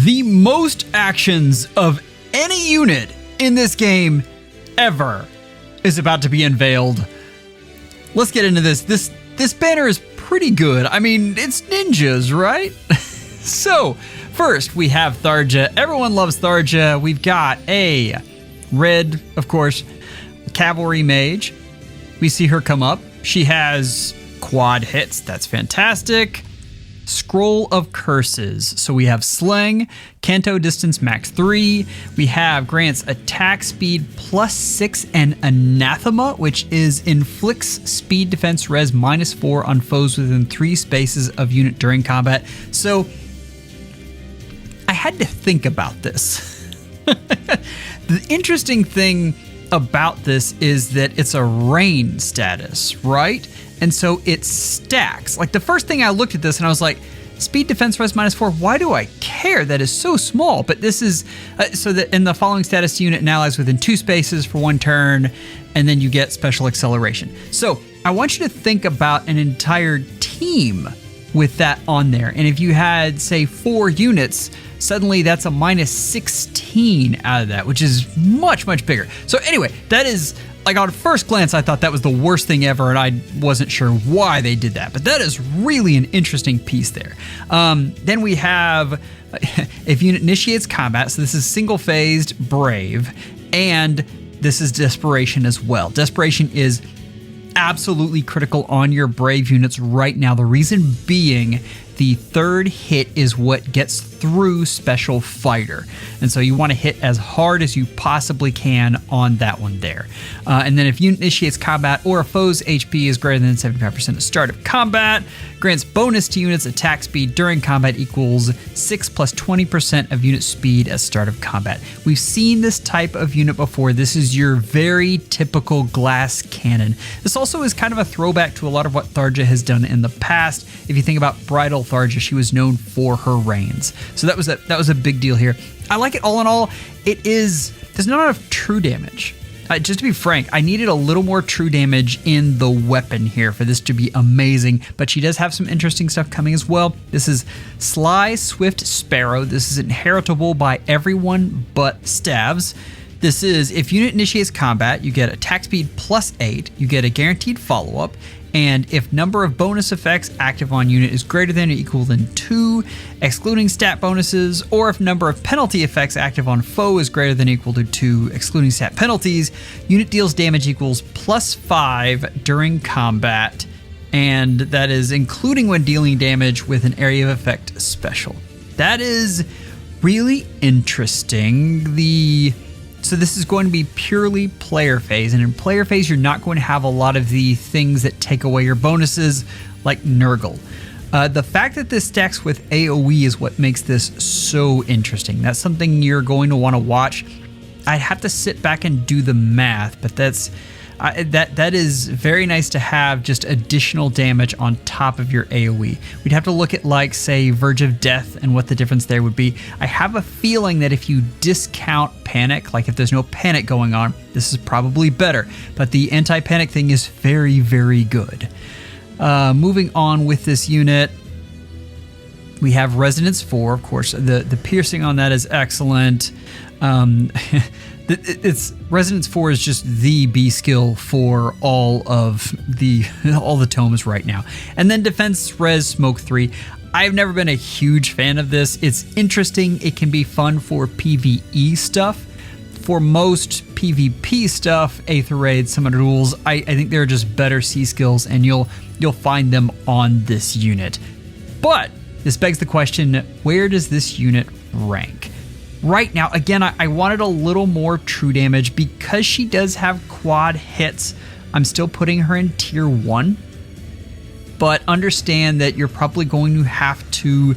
The most actions of any unit in this game ever is about to be unveiled. Let's get into this. This banner is pretty good. I mean, it's ninjas, right? So, first we have Tharja. Everyone loves Tharja. We've got a red, of course, cavalry mage. We see her come up. She has quad hits. That's fantastic. Scroll of Curses. So we have Sling, Canto Distance Max 3. We have grants attack speed +6 and Anathema, which is inflicts speed defense res -4 on foes within 3 spaces of unit during combat. So I had to think about this. The interesting thing about this is that it's a rain status, right? And so it stacks. Like the first thing I looked at this and I was like, speed defense res -4, why do I care? That is so small. But this is, so that in the following status unit and allies within 2 spaces for 1 turn, and then you get special acceleration. So I want you to think about an entire team with that on there. And if you had, say, 4 units, suddenly that's a -16 out of that, which is much, much bigger. So anyway, that is, like on first glance, I thought that was the worst thing ever, and I wasn't sure why they did that. But that is really an interesting piece there. Then we have, if unit initiates combat, so this is single-phased Brave, and this is Desperation as well. Desperation is absolutely critical on your Brave units right now. The reason being, the 3rd hit is what gets through Special Fighter. And so you want to hit as hard as you possibly can on that one there. And then if unit initiates combat or a foe's HP is greater than 75% at start of combat, grants bonus to units attack speed during combat equals 6 plus 20% of unit speed at start of combat. We've seen this type of unit before. This is your very typical glass cannon. This also is kind of a throwback to a lot of what Tharja has done in the past. If you think about Bridal Tharja, she was known for her reigns. So that was a big deal here. I like it all in all. There's not enough true damage. Just to be frank, I needed a little more true damage in the weapon here for this to be amazing, but she does have some interesting stuff coming as well. This is Sly Swift Sparrow. This is inheritable by everyone but Stavs. This is, if unit initiates combat, you get attack speed +8, you get a guaranteed follow-up, and if number of bonus effects active on unit is greater than or equal than 2, excluding stat bonuses, or if number of penalty effects active on foe is greater than or equal to 2, excluding stat penalties, unit deals damage equals +5 during combat, and that is including when dealing damage with an area of effect special. That is really interesting. So this is going to be purely player phase, and in player phase, you're not going to have a lot of the things that take away your bonuses, like Nurgle. The fact that this stacks with AoE is what makes this so interesting. That's something you're going to want to watch. I'd have to sit back and do the math, but that is very nice to have, just additional damage on top of your AoE. We'd have to look at, like, say, Verge of Death and what the difference there would be. I have a feeling that if you discount panic, like if there's no panic going on, this is probably better. But the anti-panic thing is very, very good. Moving on with this unit, we have Resonance 4, of course. The piercing on that is excellent. It's Resonance 4 is just the B skill for all the tomes right now. And then Defense Res Smoke 3. I've never been a huge fan of this. It's interesting. It can be fun for PvE stuff. For most PvP stuff, Aether Raid, Summoner Duels, I think they're just better C skills, and you'll find them on this unit. But this begs the question, where does this unit rank? Right now, again, I wanted a little more true damage. Because she does have quad hits, I'm still putting her in tier 1. But understand that you're probably going to have to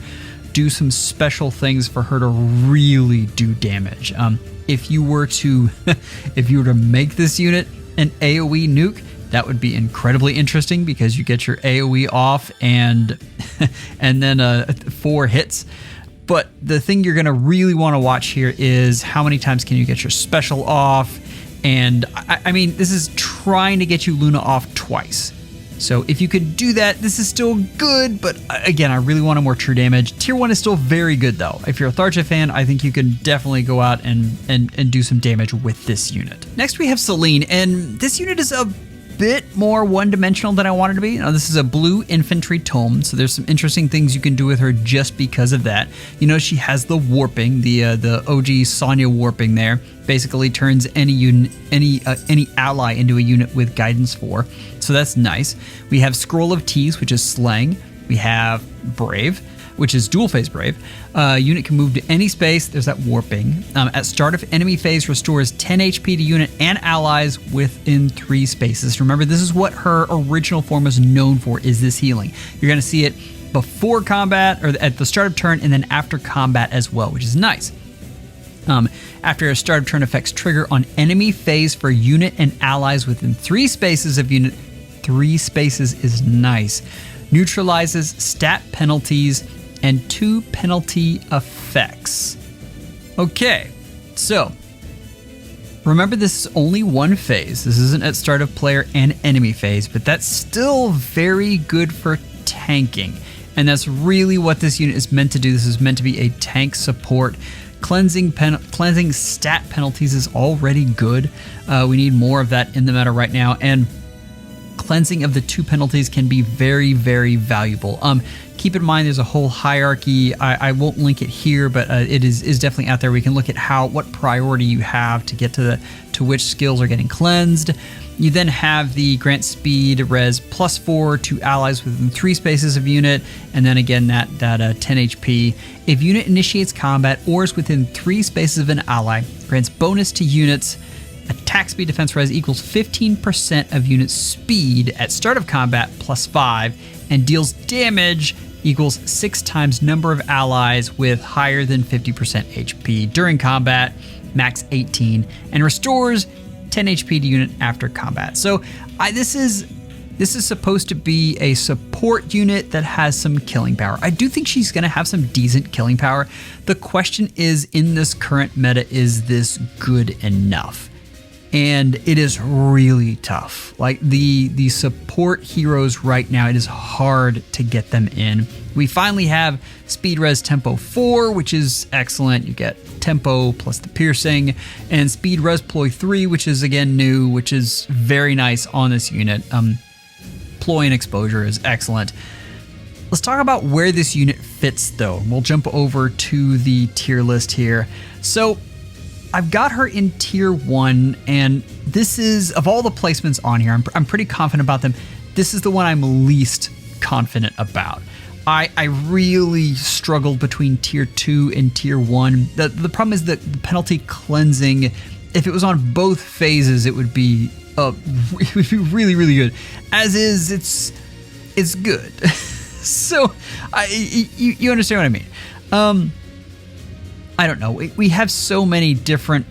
do some special things for her to really do damage. If you were to make this unit an AoE nuke, that would be incredibly interesting, because you get your AoE off and then 4 hits. But the thing you're going to really want to watch here is how many times can you get your special off. And I mean, this is trying to get you Luna off twice. So if you could do that, this is still good, but again, I really want a more true damage. Tier 1 is still very good though. If you're a Tharja fan, I think you can definitely go out and do some damage with this unit. Next we have Celine, and this unit is a bit more one-dimensional than I wanted to be. Now, this is a blue infantry tome, so there's some interesting things you can do with her just because of that. You know, she has the warping, the OG Sonya warping there. Basically turns any unit, any ally into a unit with guidance 4. So that's nice. We have Scroll of Tease, which is slaying. We have Brave, which is dual phase Brave. Unit can move to any space. There's that warping. At start of enemy phase, restores 10 HP to unit and allies within 3 spaces. Remember, this is what her original form is known for, is this healing. You're going to see it before combat, or at the start of turn, and then after combat as well, which is nice. After a start of turn effects trigger on enemy phase for unit and allies within 3 spaces of unit. 3 spaces is nice. Neutralizes stat penalties and 2 penalty effects. Okay, so remember, this is only 1 phase. This isn't at start of player and enemy phase, but that's still very good for tanking. And that's really what this unit is meant to do. This is meant to be a tank support. Cleansing stat penalties is already good. We need more of that in the meta right now. And cleansing of the 2 penalties can be very, very valuable. Keep in mind, there's a whole hierarchy. I won't link it here, but it is definitely out there. We can look at what priority you have to get to which skills are getting cleansed. You then have the grant speed res +4 to allies within 3 spaces of unit, and then again that 10 HP. If unit initiates combat or is within 3 spaces of an ally, grants bonus to units. Attack speed defense res equals 15% of unit speed at start of combat +5, and deals damage equals 6 times number of allies with higher than 50% HP during combat, max 18, and restores 10 HP to unit after combat. So this is supposed to be a support unit that has some killing power. I do think she's going to have some decent killing power. The question is, in this current meta, is this good enough? And it is really tough. Like the support heroes right now, it is hard to get them in. We finally have speed res tempo 4, which is excellent. You get tempo plus the piercing, and speed res ploy 3, which is again new, which is very nice on this unit. Ploy and exposure is excellent. Let's talk about where this unit fits though. We'll jump over to the tier list here. So I've got her in tier 1, and this is, of all the placements on here, I'm pretty confident about them. This is the one I'm least confident about. I really struggled between tier 2 and tier 1. The problem is that the penalty cleansing, if it was on both phases, it would be really, really good. As is, it's good. So you understand what I mean. I don't know. We have so many different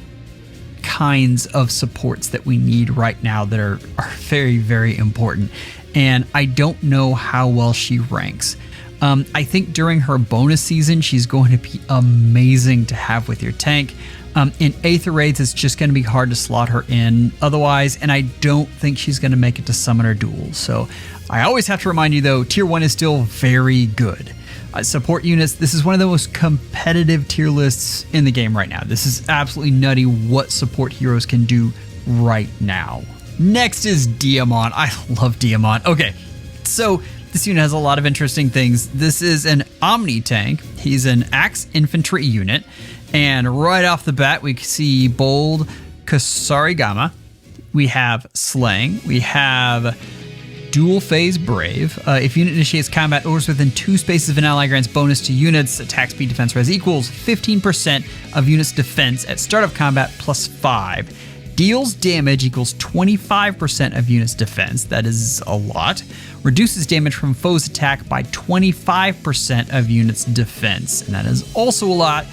kinds of supports that we need right now that are very, very important. And I don't know how well she ranks. I think during her bonus season, she's going to be amazing to have with your tank. In Aether Raids, it's just going to be hard to slot her in otherwise, and I don't think she's going to make it to Summoner Duels. So I always have to remind you, though, tier 1 is still very good. Support units, this is one of the most competitive tier lists in the game right now. This is absolutely nutty what support heroes can do right now. Next is Diamant. I love Diamant. Okay, so this unit has a lot of interesting things. This is an Omni tank. He's an Axe Infantry unit. And right off the bat, we see Bold Kusarigama. We have Slaying. We have Dual Phase Brave. If unit initiates combat or is within 2 spaces of an ally, grants bonus to units. Attack speed defense res equals 15% of units defense at start of combat +5. Deals damage equals 25% of units defense. That is a lot. Reduces damage from foes attack by 25% of units defense. And that is also a lot.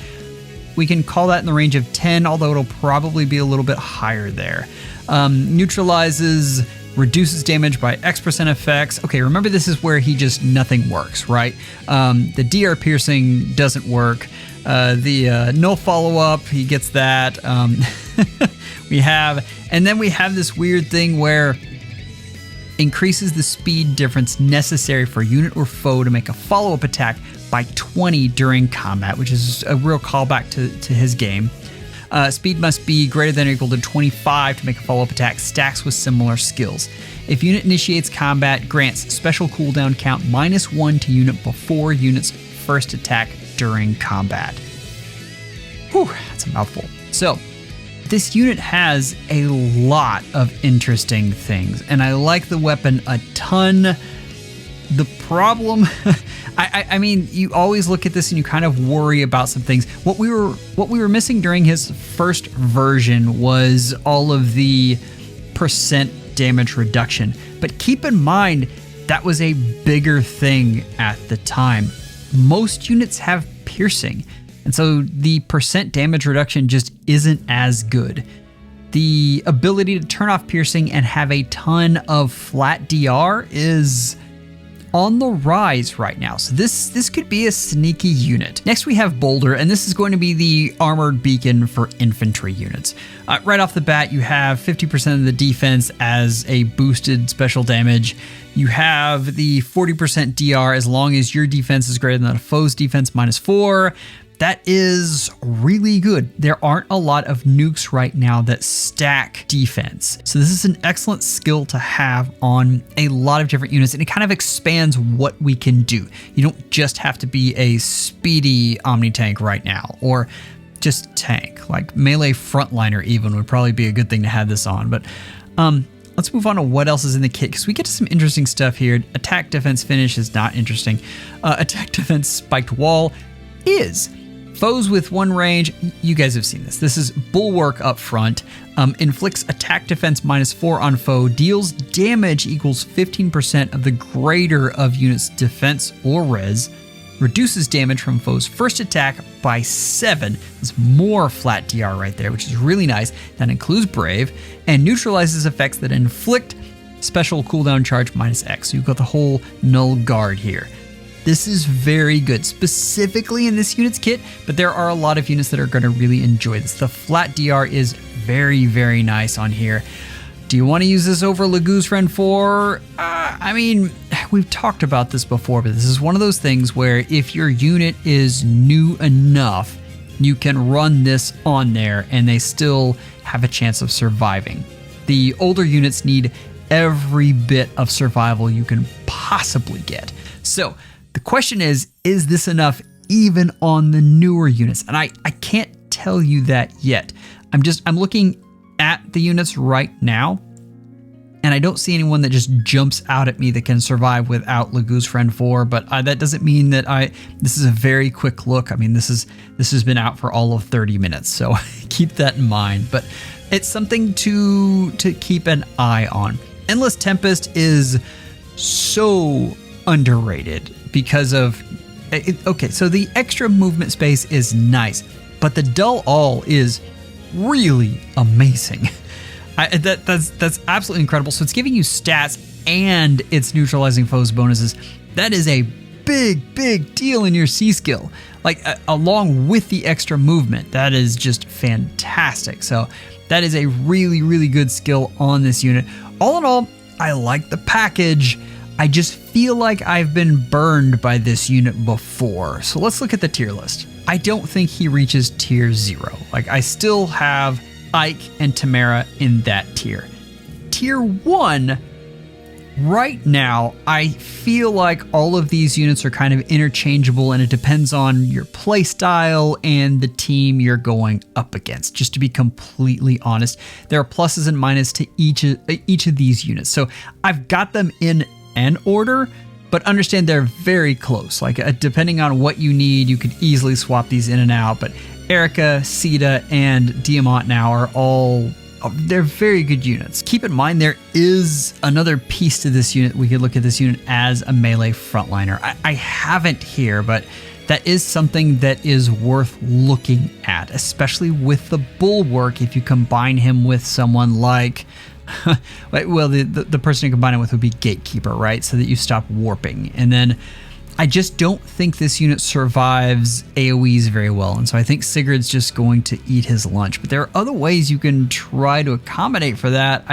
We can call that in the range of 10, although it'll probably be a little bit higher there. Neutralizes, reduces damage by X% effects. Okay, remember this is where nothing works, right? The DR piercing doesn't work. The no follow-up, he gets that. And then we have this weird thing where increases the speed difference necessary for unit or foe to make a follow-up attack by 20 during combat, which is a real callback to his game. Speed must be greater than or equal to 25 to make a follow-up attack, stacks with similar skills. If unit initiates combat, grants special cooldown count -1 to unit before unit's first attack during combat. Whew, that's a mouthful. So, this unit has a lot of interesting things, and I like the weapon a ton. The problem, I mean, you always look at this and you kind of worry about some things. What we were missing during his first version was all of the percent damage reduction. But keep in mind, that was a bigger thing at the time. Most units have piercing, and so the percent damage reduction just isn't as good. The ability to turn off piercing and have a ton of flat DR is on the rise right now. So this could be a sneaky unit. Next we have Boulder, and this is going to be the armored beacon for infantry units. Right off the bat, you have 50% of the defense as a boosted special damage. You have the 40% DR as long as your defense is greater than a foe's defense -4. That is really good. There aren't a lot of nukes right now that stack defense. So this is an excellent skill to have on a lot of different units, and it kind of expands what we can do. You don't just have to be a speedy Omni tank right now, or just tank. Like melee frontliner even would probably be a good thing to have this on. But let's move on to what else is in the kit, because we get to some interesting stuff here. Attack defense finish is not interesting. Attack defense spiked wall is. Foes with 1 range, you guys have seen this. This is bulwark up front, inflicts attack defense -4 on foe, deals damage equals 15% of the greater of unit's defense or res, reduces damage from foe's first attack by 7. That's more flat DR right there, which is really nice. That includes Brave, and neutralizes effects that inflict special cooldown charge -X. So you've got the whole null guard here. This is very good, specifically in this unit's kit, but there are a lot of units that are going to really enjoy this. The flat DR is very, very nice on here. Do you want to use this over Lagoo's Friend 4? I mean, we've talked about this before, but this is one of those things where if your unit is new enough, you can run this on there and they still have a chance of surviving. The older units need every bit of survival you can possibly get. So, the question is this enough even on the newer units? And I can't tell you that yet. I'm looking at the units right now, and I don't see anyone that just jumps out at me that can survive without Lagoo's Friend 4, but that doesn't mean that this is a very quick look. I mean, this has been out for all of 30 minutes, so keep that in mind. But it's something to keep an eye on. Endless Tempest is so underrated because of okay, so the extra movement space is nice, but the dull all is really amazing. That's absolutely incredible. So it's giving you stats and it's neutralizing foes bonuses. That is a big deal in your C skill. Like along with the extra movement, that is just fantastic. So that is a really good skill on this unit. All in all, I like the package. I just feel like I've been burned by this unit before. So let's look at the tier list. I don't think he reaches tier 0. Like I still have Ike and Tamara in that tier. Tier 1, right now, I feel like all of these units are kind of interchangeable and it depends on your play style and the team you're going up against. Just to be completely honest, there are pluses and minuses to each of these units. So I've got them in an order, but understand they're very close. Like depending on what you need, you could easily swap these in and out. But Erica, Sita, and Diamant now are all, they're very good units. Keep in mind, there is another piece to this unit. We could look at this unit as a melee frontliner. I haven't here, but that is something that is worth looking at, especially with the bulwark if you combine him with someone like well, the person you combine it with would be Gatekeeper, right? So that you stop warping. And then I just don't think this unit survives AoEs very well. And so I think Sigurd's just going to eat his lunch. But there are other ways you can try to accommodate for that.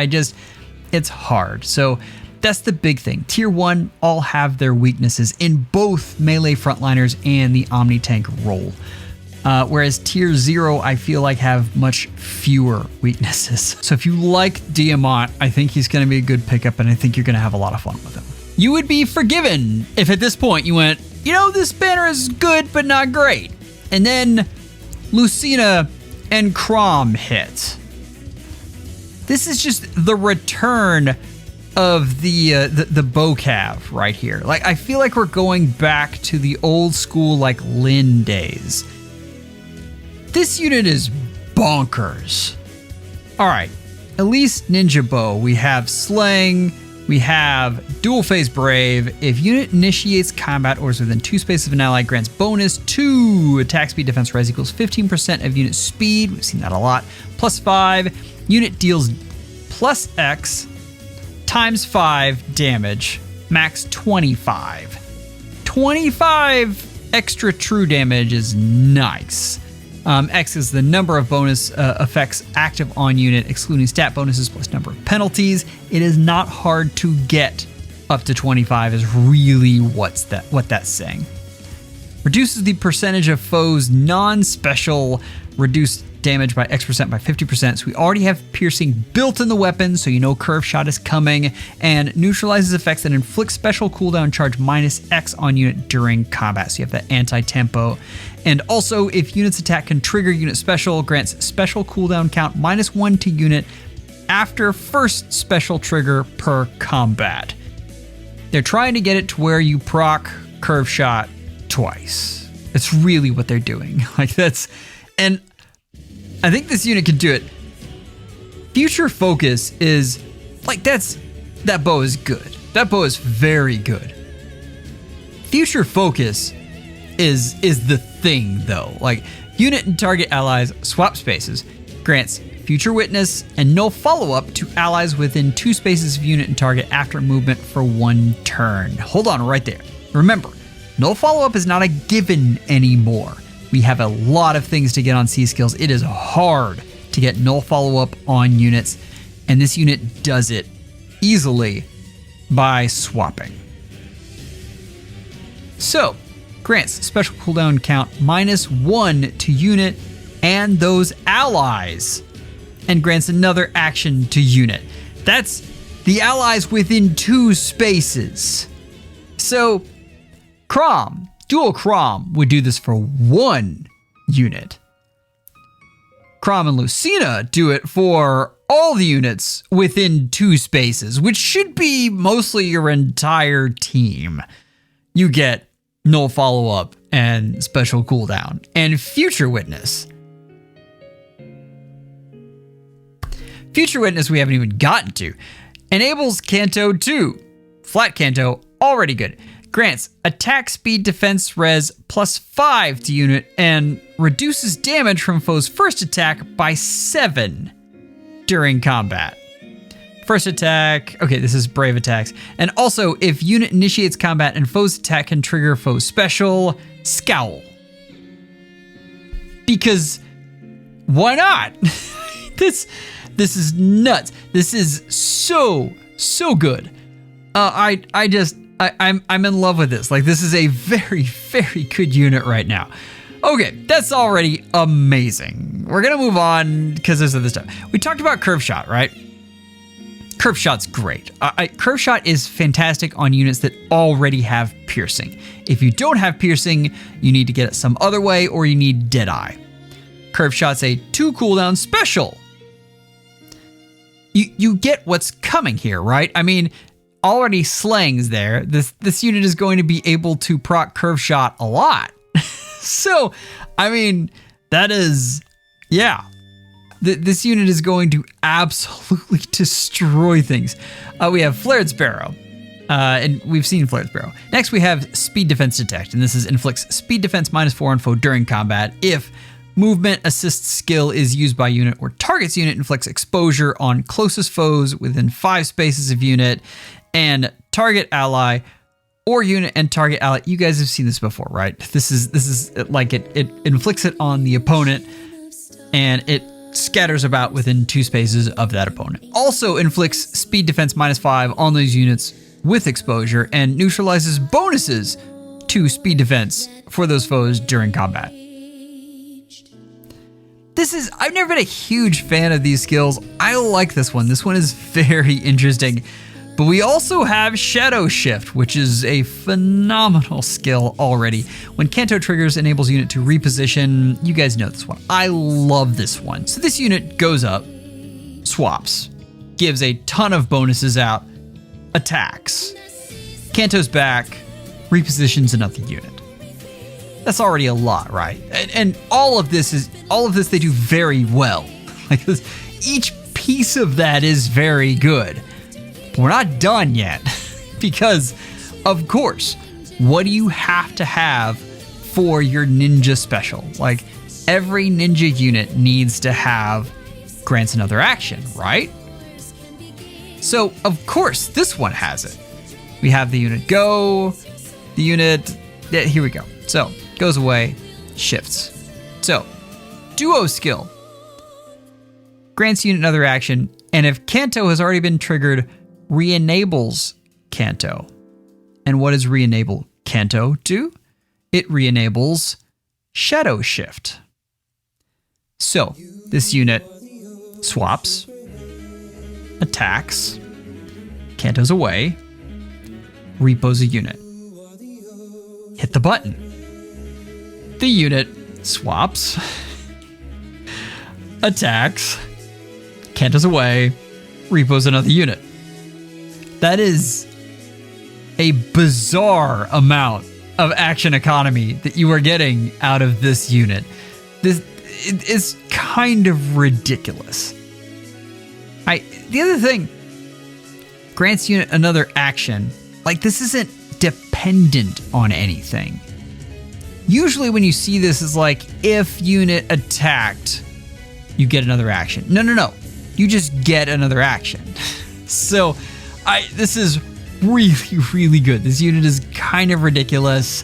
It's hard. So That's the big thing. Tier 1 all have their weaknesses in both melee frontliners and the Omni Tank role. Whereas Tier 0, I feel like have much fewer weaknesses. So if you like Diamant, I think he's going to be a good pickup, and I think you're going to have a lot of fun with him. You would be forgiven if at this point you went, you know, this banner is good, but not great. And then Lucina and Chrom hit. This is just the return of the Bocav right here. Like, I feel like we're going back to the old school, like, Lin days. This unit is bonkers. All right, Elise Ninja Bow. We have Slaying. We have Dual Phase Brave. If unit initiates combat or is within 2 spaces of an ally, grants bonus 2 attack speed defense res equals 15% of unit speed. We've seen that a lot. Plus 5. Unit deals plus X times 5 damage. Max 25. 25 extra true damage is nice. X is the number of bonus effects active on unit, excluding stat bonuses plus number of penalties. It is not hard to get up to 25 is really what that's saying. Reduces the percentage of foes non-special reduced damage by X% by 50%. So we already have piercing built in the weapon, so you know curve shot is coming, and neutralizes effects that inflict special cooldown charge minus X on unit during combat. So you have that anti-tempo. And also, if unit's attack can trigger unit special, grants special cooldown count -1 to unit after first special trigger per combat. They're trying to get it to where you proc curve shot twice. That's really what they're doing. Like, that's, and I think this unit can do it. Future Focus is, like, that bow is good. That bow is very good. Future Focus is the thing, though. Like, unit and target allies swap spaces, grants Future Witness and no follow-up to allies within 2 spaces of unit and target after movement for 1 turn. Hold on right there. Remember, no follow-up is not a given anymore. We have a lot of things to get on C skills. It is hard to get no follow-up on units, and this unit does it easily by swapping. So, grants special cooldown count -1 to unit and those allies, and grants another action to unit. That's the allies within 2 spaces. So, Chrom, dual Chrom would do this for 1 unit. Chrom and Lucina do it for all the units within 2 spaces, which should be mostly your entire team. You get no follow-up and special cooldown and Future Witness. Future Witness we haven't even gotten to. Enables Canto 2. Flat Canto, already good. Grants attack speed defense res +5 to unit and reduces damage from foe's first attack by 7 during combat. First attack, okay, this is brave attacks. And also, if unit initiates combat and foe's attack can trigger foe's special, Scowl. Because why not? This is nuts. This is so good. I'm in love with this. Like, this is a very, very good unit right now. Okay, that's already amazing. We're gonna move on because there's other stuff. We talked about curve shot, right? Curve shot's great. Curve shot is fantastic on units that already have piercing. If you don't have piercing, you need to get it some other way, or you need Deadeye. Curve shot's a 2 cooldown special. You get what's coming here, right? I mean, already Slaying's there. This unit is going to be able to proc curve shot a lot. So, I mean, that is, yeah. This unit is going to absolutely destroy things. We have Flared Sparrow, and we've seen Flared Sparrow. Next, we have Speed Defense Detect, and this is inflicts speed defense -4 on foe during combat. If movement assist skill is used by unit or targets unit, inflicts exposure on closest foes within 5 spaces of unit, and target ally or unit and target ally. You guys have seen this before, right? This is like it inflicts it on the opponent, and it scatters about within 2 spaces of that opponent. Also inflicts speed defense -5 on those units with exposure and neutralizes bonuses to speed defense for those foes during combat. I've never been a huge fan of these skills. I like this one. This one is very interesting. But we also have Shadow Shift, which is a phenomenal skill already. When Kanto triggers, enables unit to reposition. You guys know this one. I love this one. So this unit goes up, swaps, gives a ton of bonuses out, attacks, Kanto's back, repositions another unit. That's already a lot, right? And all of this they do very well. Like each piece of that is very good. But we're not done yet, because of course, what do you have to have for your ninja special? Like every ninja unit needs to have grants another action, right? So of course this one has it. We have the unit go, the unit, here we go. So goes away, shifts. So duo skill grants unit another action, and if Kanto has already been triggered, re-enables Kanto. And what does re-enable Kanto do? It re-enables Shadow Shift. So this unit swaps, attacks, Kanto's away, repos a unit. Hit the button. The unit swaps, attacks, Kanto's away, repos another unit. That is a bizarre amount of action economy that you are getting out of this unit. This is kind of ridiculous. The other thing, grants unit another action. Like, this isn't dependent on anything. Usually when you see this, is like, if unit attacked, you get another action. No. You just get another action. So this is really, really good. This unit is kind of ridiculous.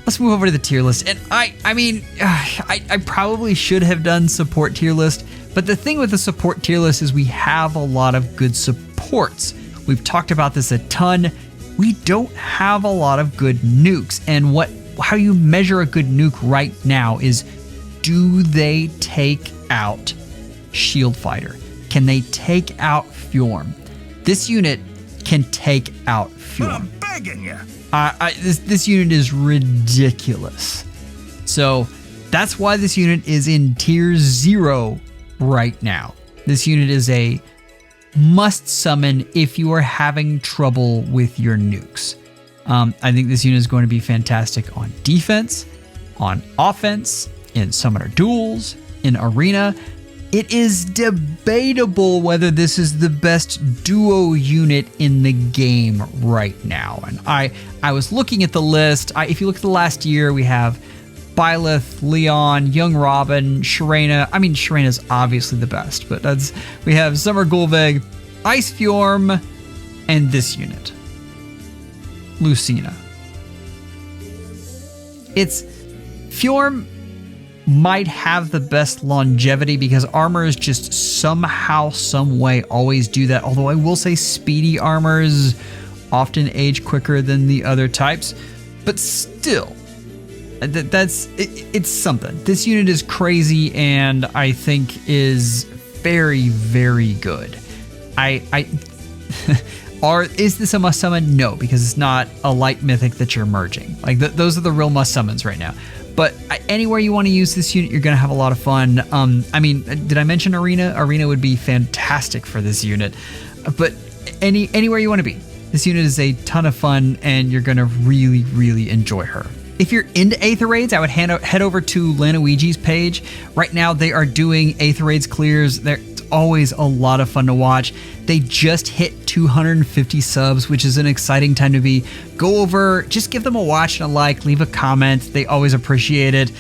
Let's move over to the tier list. And I probably should have done support tier list, but the thing with the support tier list is we have a lot of good supports. We've talked about this a ton. We don't have a lot of good nukes. And how you measure a good nuke right now is, do they take out Shield Fighter? Can they take out FJORM? This unit can take out FJORM. I'm begging you. This unit is ridiculous. So that's why this unit is in tier 0 right now. This unit is a must summon if you are having trouble with your nukes. I think this unit is going to be fantastic on defense, on offense, in summoner duels, in arena. It is debatable whether this is the best duo unit in the game right now. And I was looking at the list. If you look at the last year, we have Byleth, Leon, Young Robin, Sharena. I mean, Sharena's obviously the best, but we have Summer Gulveg, Ice FJORM, and this unit, Lucina. FJORM might have the best longevity because armors just somehow, some way always do that. Although I will say speedy armors often age quicker than the other types, but still, it's something. This unit is crazy and I think is very, very good. Is this a must summon? No, because it's not a light mythic that you're merging. Like those are the real must summons right now. But anywhere you want to use this unit, you're going to have a lot of fun. Did I mention Arena? Arena would be fantastic for this unit. But anywhere you want to be, this unit is a ton of fun, and you're going to really, really enjoy her. If you're into Aether Raids, I would head over to Lanuigi's page. Right now, they are doing Aether Raids clears. It's always a lot of fun to watch. They just hit 250 subs, which is an exciting time to be. Go over, just give them a watch and a like, leave a comment. They always appreciate it.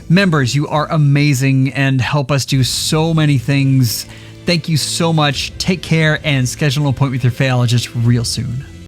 Members, you are amazing and help us do so many things. Thank you so much. Take care and schedule an appointment with your FEHologist real soon.